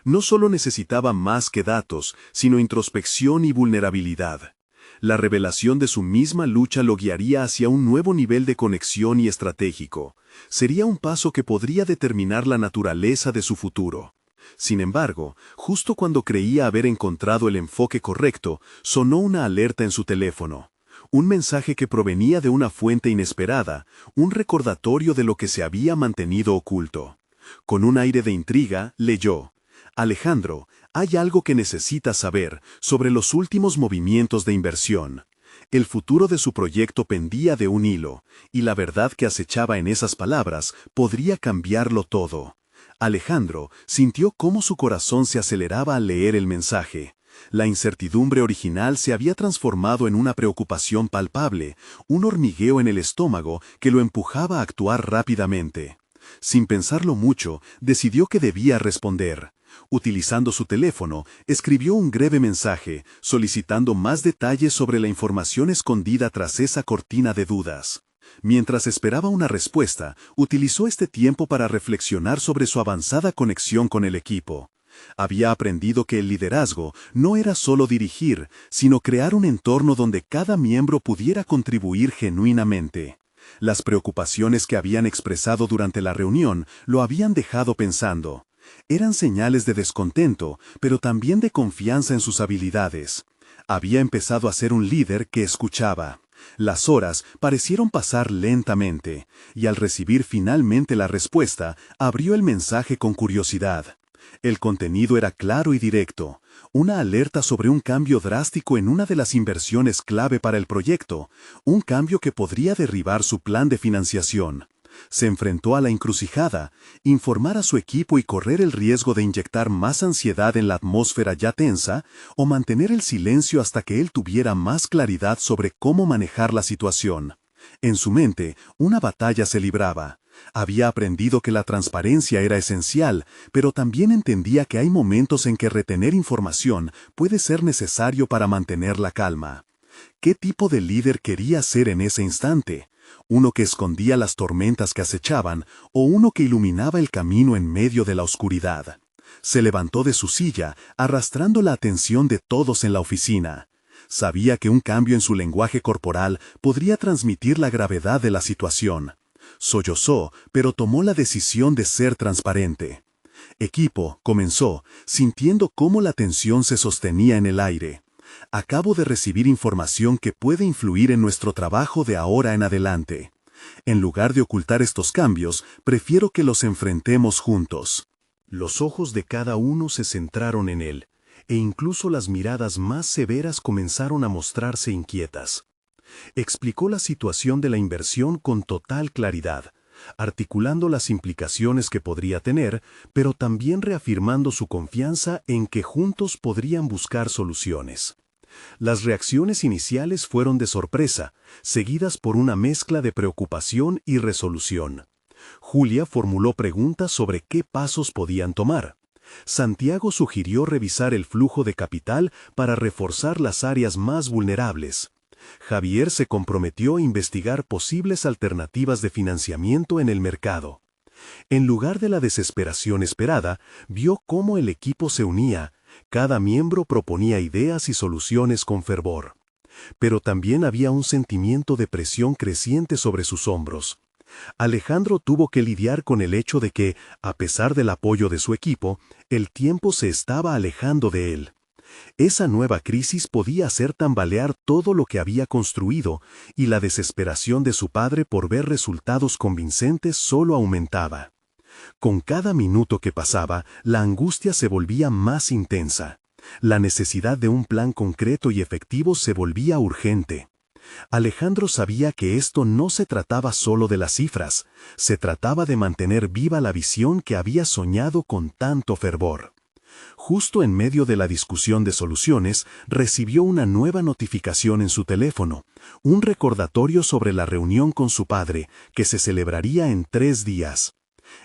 No solo necesitaba más que datos, sino introspección y vulnerabilidad. La revelación de su misma lucha lo guiaría hacia un nuevo nivel de conexión y estratégico. Sería un paso que podría determinar la naturaleza de su futuro. Sin embargo, justo cuando creía haber encontrado el enfoque correcto, sonó una alerta en su teléfono. Un mensaje que provenía de una fuente inesperada, un recordatorio de lo que se había mantenido oculto. Con un aire de intriga, leyó: Alejandro, hay algo que necesitas saber sobre los últimos movimientos de inversión. El futuro de su proyecto pendía de un hilo, y la verdad que acechaba en esas palabras podría cambiarlo todo. Alejandro sintió cómo su corazón se aceleraba al leer el mensaje. La incertidumbre original se había transformado en una preocupación palpable, un hormigueo en el estómago que lo empujaba a actuar rápidamente. Sin pensarlo mucho, decidió que debía responder. Utilizando su teléfono, escribió un breve mensaje, solicitando más detalles sobre la información escondida tras esa cortina de dudas. Mientras esperaba una respuesta, utilizó este tiempo para reflexionar sobre su avanzada conexión con el equipo. Había aprendido que el liderazgo no era solo dirigir, sino crear un entorno donde cada miembro pudiera contribuir genuinamente. Las preocupaciones que habían expresado durante la reunión lo habían dejado pensando. Eran señales de descontento, pero también de confianza en sus habilidades. Había empezado a ser un líder que escuchaba. Las horas parecieron pasar lentamente, y al recibir finalmente la respuesta, abrió el mensaje con curiosidad. El contenido era claro y directo, una alerta sobre un cambio drástico en una de las inversiones clave para el proyecto, un cambio que podría derribar su plan de financiación. Se enfrentó a la encrucijada, informar a su equipo y correr el riesgo de inyectar más ansiedad en la atmósfera ya tensa, o mantener el silencio hasta que él tuviera más claridad sobre cómo manejar la situación. En su mente, una batalla se libraba. Había aprendido que la transparencia era esencial, pero también entendía que hay momentos en que retener información puede ser necesario para mantener la calma. ¿Qué tipo de líder quería ser en ese instante? ¿Uno que escondía las tormentas que acechaban o uno que iluminaba el camino en medio de la oscuridad? Se levantó de su silla, arrastrando la atención de todos en la oficina. Sabía que un cambio en su lenguaje corporal podría transmitir la gravedad de la situación. Sollozó, pero tomó la decisión de ser transparente. Equipo, comenzó, sintiendo cómo la tensión se sostenía en el aire. Acabo de recibir información que puede influir en nuestro trabajo de ahora en adelante. En lugar de ocultar estos cambios, prefiero que los enfrentemos juntos. Los ojos de cada uno se centraron en él, e incluso las miradas más severas comenzaron a mostrarse inquietas. Explicó la situación de la inversión con total claridad, articulando las implicaciones que podría tener, pero también reafirmando su confianza en que juntos podrían buscar soluciones. Las reacciones iniciales fueron de sorpresa, seguidas por una mezcla de preocupación y resolución. Julia formuló preguntas sobre qué pasos podían tomar. Santiago sugirió revisar el flujo de capital para reforzar las áreas más vulnerables. Javier se comprometió a investigar posibles alternativas de financiamiento en el mercado. En lugar de la desesperación esperada, vio cómo el equipo se unía. Cada miembro proponía ideas y soluciones con fervor. Pero también había un sentimiento de presión creciente sobre sus hombros. Alejandro tuvo que lidiar con el hecho de que, a pesar del apoyo de su equipo, el tiempo se estaba alejando de él. Esa nueva crisis podía hacer tambalear todo lo que había construido, y la desesperación de su padre por ver resultados convincentes solo aumentaba. Con cada minuto que pasaba, la angustia se volvía más intensa. La necesidad de un plan concreto y efectivo se volvía urgente. Alejandro sabía que esto no se trataba solo de las cifras, se trataba de mantener viva la visión que había soñado con tanto fervor. Justo en medio de la discusión de soluciones, recibió una nueva notificación en su teléfono, un recordatorio sobre la reunión con su padre, que se celebraría en 3 días.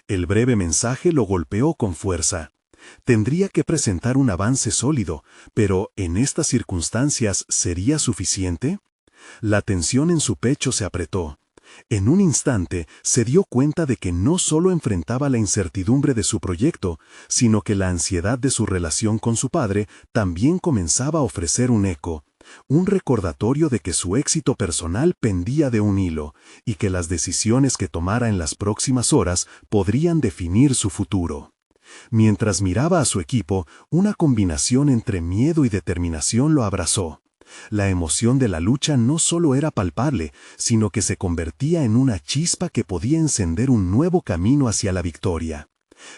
El breve mensaje lo golpeó con fuerza. Tendría que presentar un avance sólido, pero ¿en estas circunstancias sería suficiente? La tensión en su pecho se apretó. En un instante se dio cuenta de que no solo enfrentaba la incertidumbre de su proyecto, sino que la ansiedad de su relación con su padre también comenzaba a ofrecer un eco, un recordatorio de que su éxito personal pendía de un hilo, y que las decisiones que tomara en las próximas horas podrían definir su futuro. Mientras miraba a su equipo, una combinación entre miedo y determinación lo abrazó. La emoción de la lucha no solo era palpable, sino que se convertía en una chispa que podía encender un nuevo camino hacia la victoria.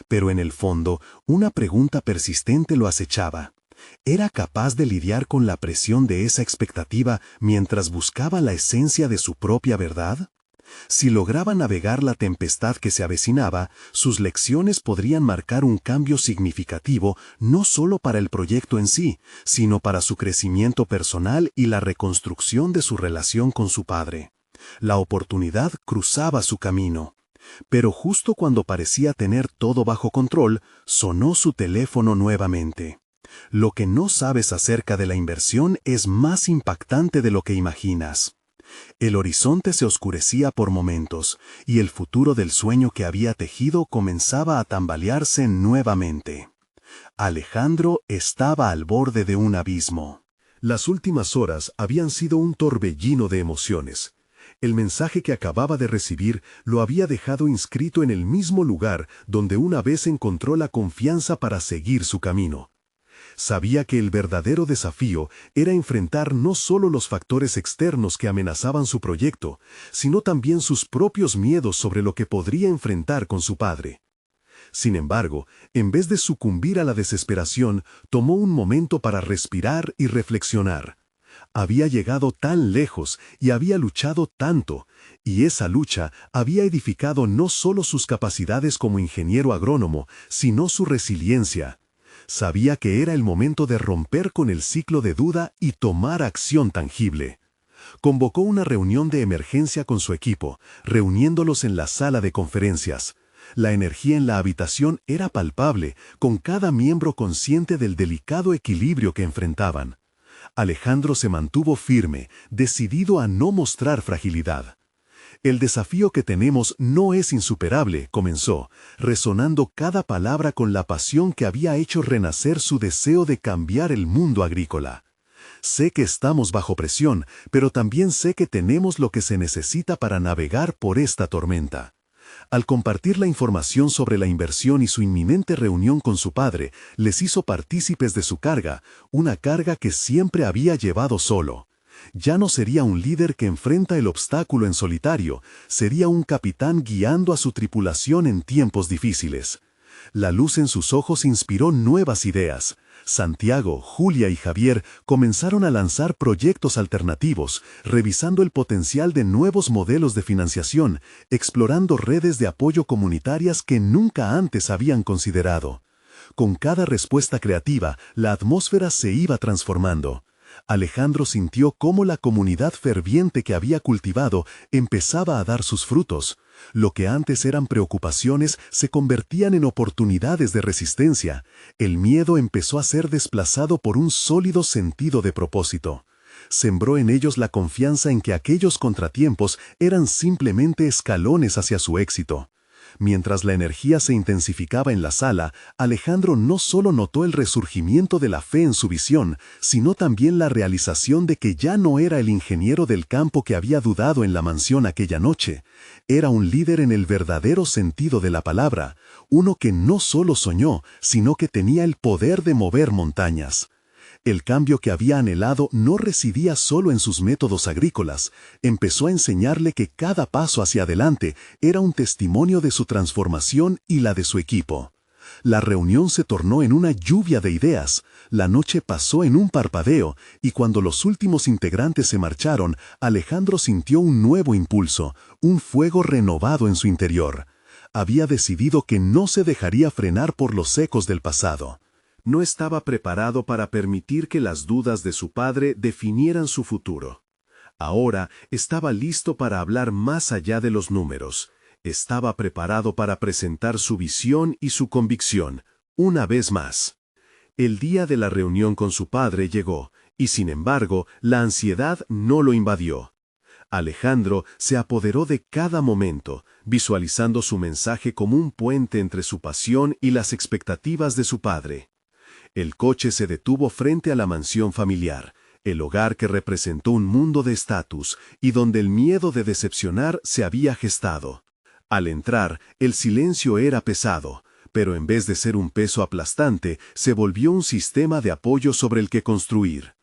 Pero en el fondo, una pregunta persistente lo acechaba. ¿Era capaz de lidiar con la presión de esa expectativa mientras buscaba la esencia de su propia verdad? Si lograba navegar la tempestad que se avecinaba, sus lecciones podrían marcar un cambio significativo no solo para el proyecto en sí, sino para su crecimiento personal y la reconstrucción de su relación con su padre. La oportunidad cruzaba su camino. Pero justo cuando parecía tener todo bajo control, sonó su teléfono nuevamente. Lo que no sabes acerca de la inversión es más impactante de lo que imaginas. El horizonte se oscurecía por momentos, y el futuro del sueño que había tejido comenzaba a tambalearse nuevamente. Alejandro estaba al borde de un abismo. Las últimas horas habían sido un torbellino de emociones. El mensaje que acababa de recibir lo había dejado inscrito en el mismo lugar donde una vez encontró la confianza para seguir su camino. Sabía que el verdadero desafío era enfrentar no solo los factores externos que amenazaban su proyecto, sino también sus propios miedos sobre lo que podría enfrentar con su padre. Sin embargo, en vez de sucumbir a la desesperación, tomó un momento para respirar y reflexionar. Había llegado tan lejos y había luchado tanto, y esa lucha había edificado no solo sus capacidades como ingeniero agrónomo, sino su resiliencia. Sabía que era el momento de romper con el ciclo de duda y tomar acción tangible. Convocó una reunión de emergencia con su equipo, reuniéndolos en la sala de conferencias. La energía en la habitación era palpable, con cada miembro consciente del delicado equilibrio que enfrentaban. Alejandro se mantuvo firme, decidido a no mostrar fragilidad. El desafío que tenemos no es insuperable, comenzó, resonando cada palabra con la pasión que había hecho renacer su deseo de cambiar el mundo agrícola. Sé que estamos bajo presión, pero también sé que tenemos lo que se necesita para navegar por esta tormenta. Al compartir la información sobre la inversión y su inminente reunión con su padre, les hizo partícipes de su carga, una carga que siempre había llevado solo. Ya no sería un líder que enfrenta el obstáculo en solitario, sería un capitán guiando a su tripulación en tiempos difíciles. La luz en sus ojos inspiró nuevas ideas. Santiago, Julia y Javier comenzaron a lanzar proyectos alternativos, revisando el potencial de nuevos modelos de financiación, explorando redes de apoyo comunitarias que nunca antes habían considerado. Con cada respuesta creativa, la atmósfera se iba transformando. Alejandro sintió cómo la comunidad ferviente que había cultivado empezaba a dar sus frutos. Lo que antes eran preocupaciones se convertían en oportunidades de resistencia. El miedo empezó a ser desplazado por un sólido sentido de propósito. Sembró en ellos la confianza en que aquellos contratiempos eran simplemente escalones hacia su éxito. Mientras la energía se intensificaba en la sala, Alejandro no solo notó el resurgimiento de la fe en su visión, sino también la realización de que ya no era el ingeniero del campo que había dudado en la mansión aquella noche. Era un líder en el verdadero sentido de la palabra, uno que no solo soñó, sino que tenía el poder de mover montañas. El cambio que había anhelado no residía solo en sus métodos agrícolas, empezó a enseñarle que cada paso hacia adelante era un testimonio de su transformación y la de su equipo. La reunión se tornó en una lluvia de ideas, la noche pasó en un parpadeo, y cuando los últimos integrantes se marcharon, Alejandro sintió un nuevo impulso, un fuego renovado en su interior. Había decidido que no se dejaría frenar por los ecos del pasado. No estaba preparado para permitir que las dudas de su padre definieran su futuro. Ahora estaba listo para hablar más allá de los números. Estaba preparado para presentar su visión y su convicción, una vez más. El día de la reunión con su padre llegó, y sin embargo, la ansiedad no lo invadió. Alejandro se apoderó de cada momento, visualizando su mensaje como un puente entre su pasión y las expectativas de su padre. El coche se detuvo frente a la mansión familiar, el hogar que representó un mundo de estatus y donde el miedo de decepcionar se había gestado. Al entrar, el silencio era pesado, pero en vez de ser un peso aplastante, se volvió un sistema de apoyo sobre el que construir.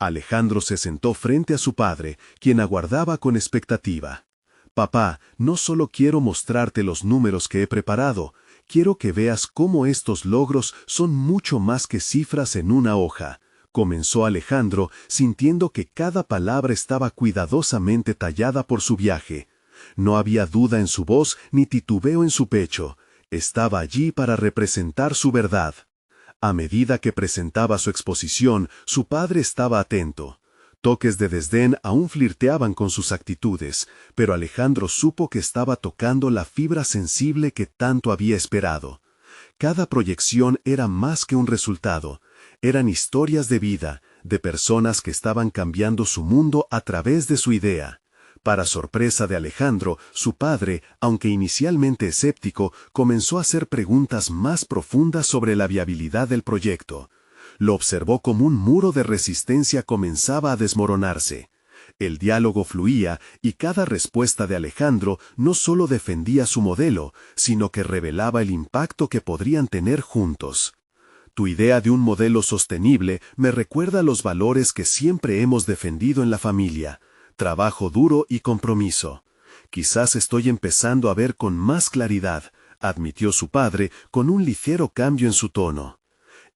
Alejandro se sentó frente a su padre, quien aguardaba con expectativa. «Papá, no solo quiero mostrarte los números que he preparado, quiero que veas cómo estos logros son mucho más que cifras en una hoja», comenzó Alejandro, sintiendo que cada palabra estaba cuidadosamente tallada por su viaje. No había duda en su voz ni titubeo en su pecho. Estaba allí para representar su verdad. A medida que presentaba su exposición, su padre estaba atento. Toques de desdén aún flirteaban con sus actitudes, pero Alejandro supo que estaba tocando la fibra sensible que tanto había esperado. Cada proyección era más que un resultado. Eran historias de vida, de personas que estaban cambiando su mundo a través de su idea. Para sorpresa de Alejandro, su padre, aunque inicialmente escéptico, comenzó a hacer preguntas más profundas sobre la viabilidad del proyecto. Lo observó como un muro de resistencia comenzaba a desmoronarse. El diálogo fluía y cada respuesta de Alejandro no solo defendía su modelo, sino que revelaba el impacto que podrían tener juntos. Tu idea de un modelo sostenible me recuerda a los valores que siempre hemos defendido en la familia: trabajo duro y compromiso. Quizás estoy empezando a ver con más claridad, admitió su padre con un ligero cambio en su tono.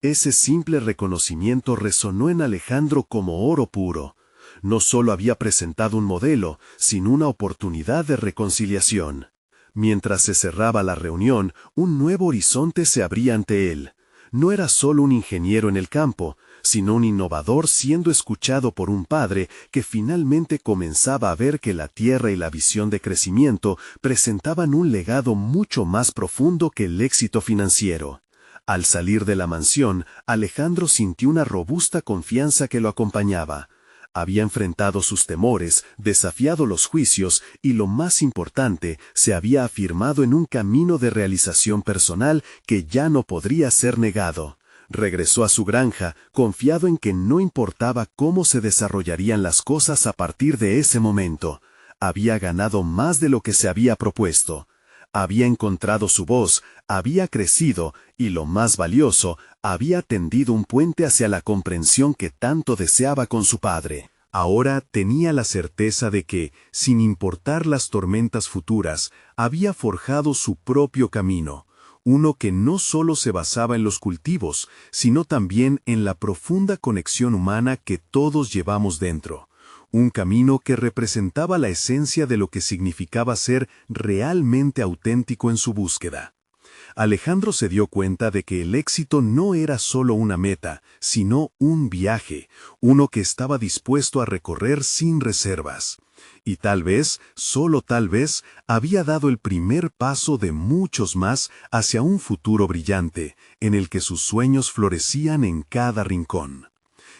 Ese simple reconocimiento resonó en Alejandro como oro puro. No solo había presentado un modelo, sino una oportunidad de reconciliación. Mientras se cerraba la reunión, un nuevo horizonte se abría ante él. No era solo un ingeniero en el campo, sino un innovador siendo escuchado por un padre que finalmente comenzaba a ver que la tierra y la visión de crecimiento presentaban un legado mucho más profundo que el éxito financiero. Al salir de la mansión, Alejandro sintió una robusta confianza que lo acompañaba. Había enfrentado sus temores, desafiado los juicios y, lo más importante, se había afirmado en un camino de realización personal que ya no podría ser negado. Regresó a su granja, confiado en que no importaba cómo se desarrollarían las cosas a partir de ese momento. Había ganado más de lo que se había propuesto. Había encontrado su voz, había crecido y, lo más valioso, había tendido un puente hacia la comprensión que tanto deseaba con su padre. Ahora tenía la certeza de que, sin importar las tormentas futuras, había forjado su propio camino, uno que no solo se basaba en los cultivos, sino también en la profunda conexión humana que todos llevamos dentro. Un camino que representaba la esencia de lo que significaba ser realmente auténtico en su búsqueda. Alejandro se dio cuenta de que el éxito no era solo una meta, sino un viaje, uno que estaba dispuesto a recorrer sin reservas. Y tal vez, solo tal vez, había dado el primer paso de muchos más hacia un futuro brillante, en el que sus sueños florecían en cada rincón.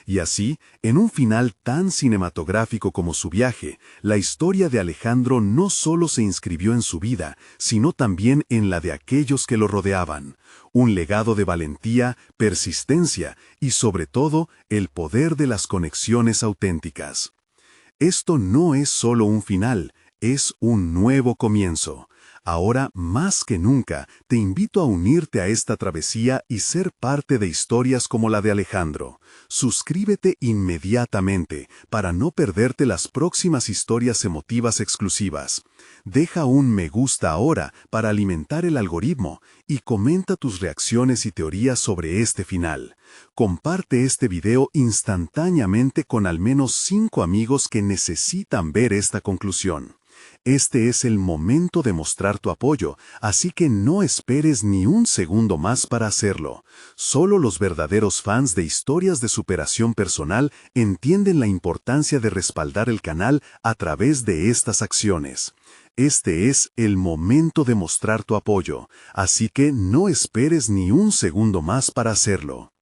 Y así, en un final tan cinematográfico como su viaje, la historia de Alejandro no solo se inscribió en su vida, sino también en la de aquellos que lo rodeaban. Un legado de valentía, persistencia y, sobre todo, el poder de las conexiones auténticas. Esto no es solo un final, es un nuevo comienzo. Ahora, más que nunca, te invito a unirte a esta travesía y ser parte de historias como la de Alejandro. Suscríbete inmediatamente para no perderte las próximas historias emotivas exclusivas. Deja un me gusta ahora para alimentar el algoritmo y comenta tus reacciones y teorías sobre este final. Comparte este video instantáneamente con al menos 5 amigos que necesitan ver esta conclusión. Este es el momento de mostrar tu apoyo, así que no esperes ni un segundo más para hacerlo. Solo los verdaderos fans de historias de superación personal entienden la importancia de respaldar el canal a través de estas acciones. Este es el momento de mostrar tu apoyo, así que no esperes ni un segundo más para hacerlo.